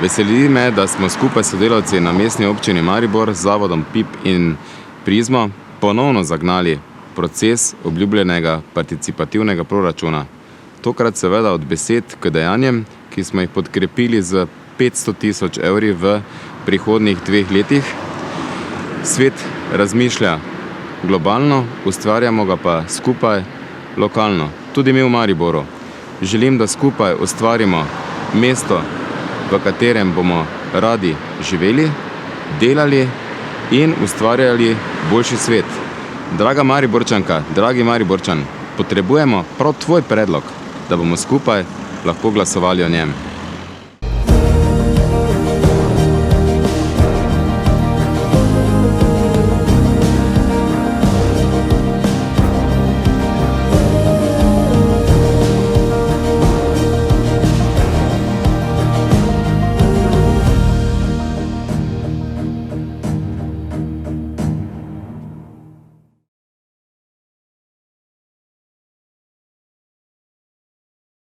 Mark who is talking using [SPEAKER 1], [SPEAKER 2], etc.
[SPEAKER 1] Veseli me, da smo skupaj s sodelavci na Mestni občini Maribor z zavodom PIP in Prizmo ponovno zagnali proces obljubljenega participativnega proračuna. Tokrat seveda od besed k dejanjem, ki smo jih podkrepili z 500 tisoč evri v prihodnjih 2 letih. Svet razmišlja globalno, ustvarjamo ga pa skupaj lokalno. Tudi mi v Mariboru. Želim, da skupaj ustvarimo mesto, v katerem bomo radi živeli, delali in ustvarjali boljši svet. Draga Mariborčanka, dragi Mariborčan, potrebujemo prav tvoj predlog, da bomo skupaj lahko glasovali o njem.